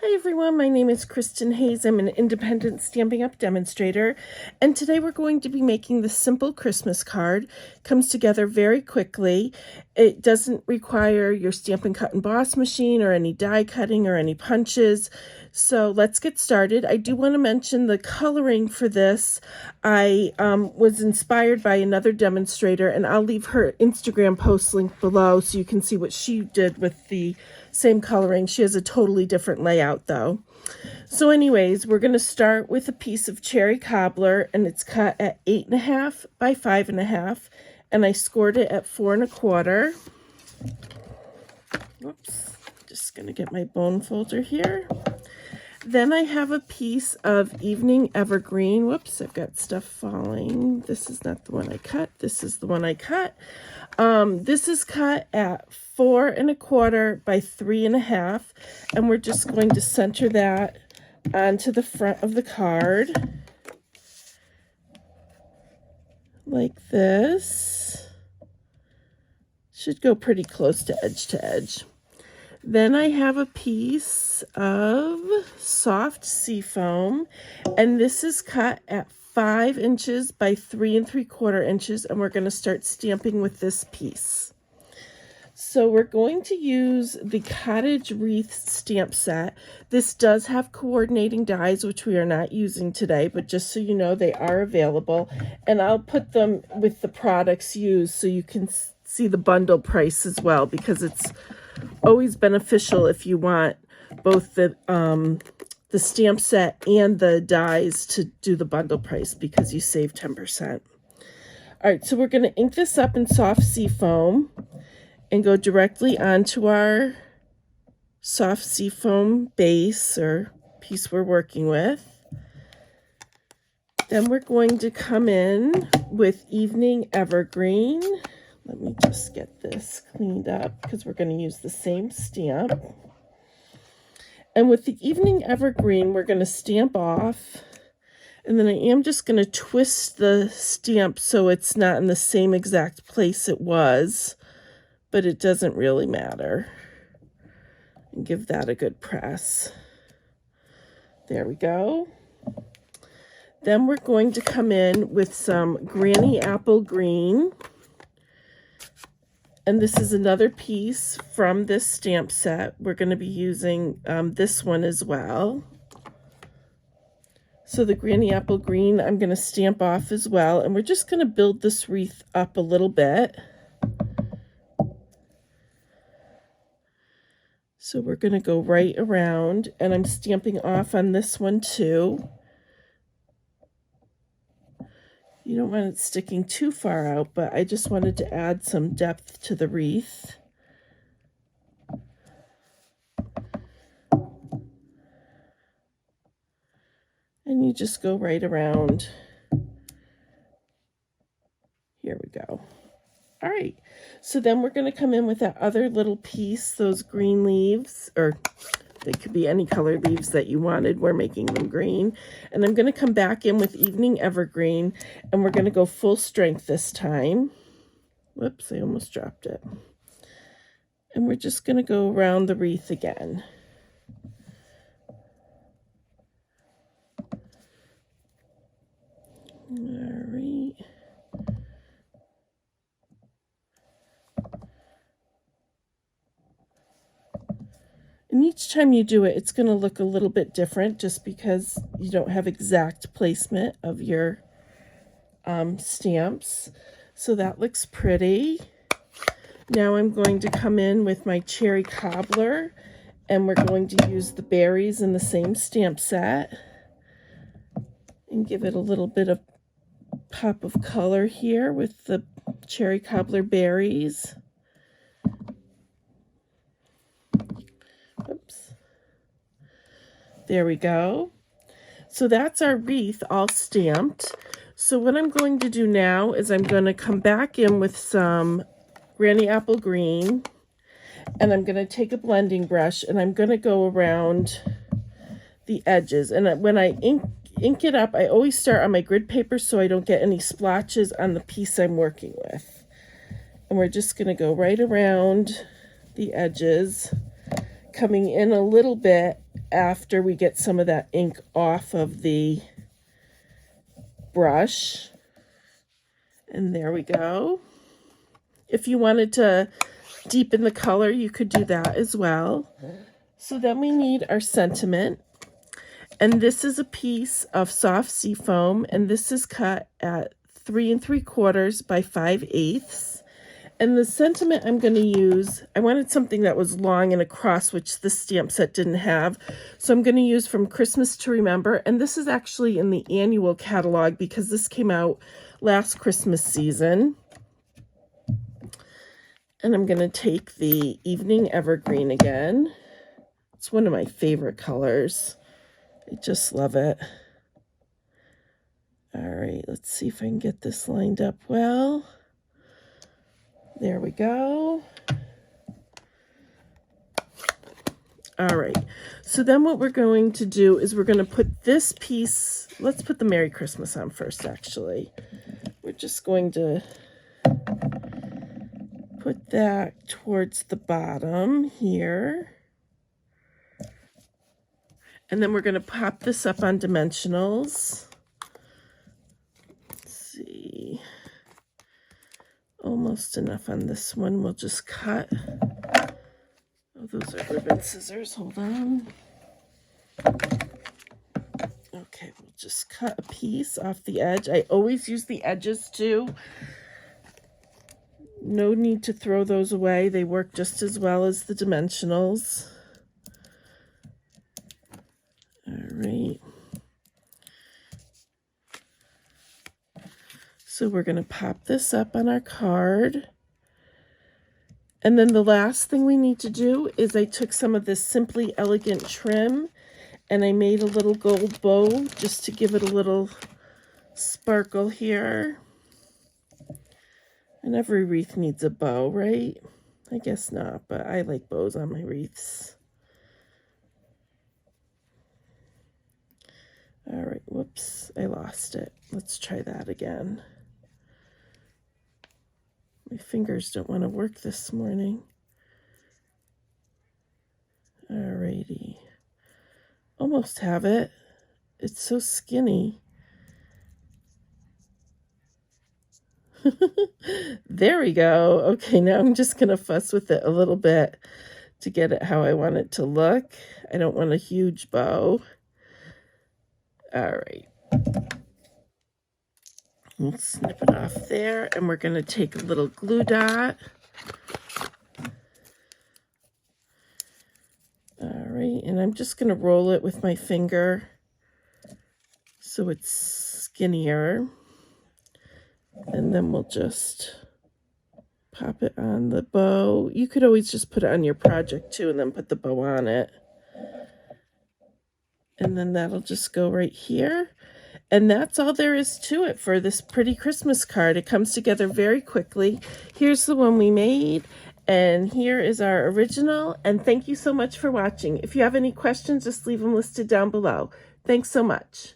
Hi everyone, my name is Kristin Hayes. I'm an independent Stampin' Up! Demonstrator, and today we're going to be making this simple Christmas card. Comes together very quickly. It doesn't require your Stampin' Cut and Boss machine or any die cutting or any punches. So let's get started. I do want to mention the coloring for this. I was inspired by another demonstrator, and I'll leave her Instagram post link below so you can see what she did with the same coloring. She has a totally different layout though. So anyways, we're going to start with a piece of cherry cobbler, and it's cut at 8.5 by 5.5, and I scored it at 4 1/4. Whoops, just going to get my bone folder here. Then I have a piece of evening evergreen. Whoops, I've got stuff falling. This is not the one I cut. This is the one I cut. This is cut at 4 1/4 by 3.5, and we're just going to center that onto the front of the card like this. Should go pretty close to edge. Then I have a piece of soft seafoam, and this is cut at 5 inches by 3 3/4 inches, and we're going to start stamping with this piece. So we're going to use the Cottage Wreaths stamp set. This does have coordinating dies, which we are not using today, but just so you know, they are available, and I'll put them with the products used so you can see the bundle price as well, because it's always beneficial if you want both the stamp set and the dies to do the bundle price, because you save 10%. All right, so we're going to ink this up in soft seafoam and go directly onto our soft seafoam base or piece we're working with. Then we're going to come in with evening evergreen. Let me just get this cleaned up because we're going to use the same stamp. And with the evening evergreen, we're going to stamp off. And then I am just going to twist the stamp so it's not in the same exact place it was, but it doesn't really matter. And give that a good press. There we go. Then we're going to come in with some Granny Apple Green. And this is another piece from this stamp set. We're going to be using this one as well. So the Granny Apple Green, I'm going to stamp off as well. And we're just going to build this wreath up a little bit. So we're going to go right around, and I'm stamping off on this one too. You don't want it sticking too far out, but I just wanted to add some depth to the wreath. And you just go right around. Here we go. All right, so then we're going to come in with that other little piece, those green leaves, or they could be any color leaves that you wanted. We're making them green. And I'm going to come back in with evening evergreen, and we're going to go full strength this time. Whoops, I almost dropped it. And we're just going to go around the wreath again. All right. And each time you do it, it's going to look a little bit different just because you don't have exact placement of your stamps. So that looks pretty. Now I'm going to come in with my cherry cobbler, and we're going to use the berries in the same stamp set and give it a little bit of pop of color here with the cherry cobbler berries. Oops. There we go. So that's our wreath all stamped. So what I'm going to do now is I'm going to come back in with some Granny Apple Green, and I'm going to take a blending brush, and I'm going to go around the edges. And when I ink it up, I always start on my grid paper so I don't get any splotches on the piece I'm working with. And we're just going to go right around the edges, coming in a little bit after we get some of that ink off of the brush. And there we go. If you wanted to deepen the color, you could do that as well. So then we need our sentiment. And this is a piece of soft seafoam, and this is cut at 3 3/4 by 5/8. And the sentiment I'm going to use, I wanted something that was long and across, which this stamp set didn't have. So I'm going to use From Christmas to Remember. And this is actually in the annual catalog because this came out last Christmas season. And I'm going to take the Evening Evergreen again. It's one of my favorite colors. I just love it. All right, let's see if I can get this lined up well. There we go. All right, so then what we're going to do is we're going to put this piece, let's put the Merry Christmas on first, actually. We're just going to put that towards the bottom here. And then we're going to pop this up on dimensionals. Let's see. Almost enough on this one. We'll just cut. Oh, those are ribbon scissors. Hold on. Okay, we'll just cut a piece off the edge. I always use the edges too. No need to throw those away. They work just as well as the dimensionals. All right. So we're going to pop this up on our card. And then the last thing we need to do is I took some of this Simply Elegant trim and I made a little gold bow just to give it a little sparkle here. And every wreath needs a bow, right? I guess not, but I like bows on my wreaths. All right, whoops, I lost it. Let's try that again. My fingers don't want to work this morning. Alrighty. Almost have it. It's so skinny. There we go. Okay, now I'm just going to fuss with it a little bit to get it how I want it to look. I don't want a huge bow. All right. We'll snip it off there, and we're going to take a little glue dot. All right, and I'm just going to roll it with my finger so it's skinnier. And then we'll just pop it on the bow. You could always just put it on your project too and then put the bow on it. And then that'll just go right here. And that's all there is to it for this pretty Christmas card. It comes together very quickly. Here's the one we made, and here is our original. And thank you so much for watching. If you have any questions, just leave them listed down below. Thanks so much.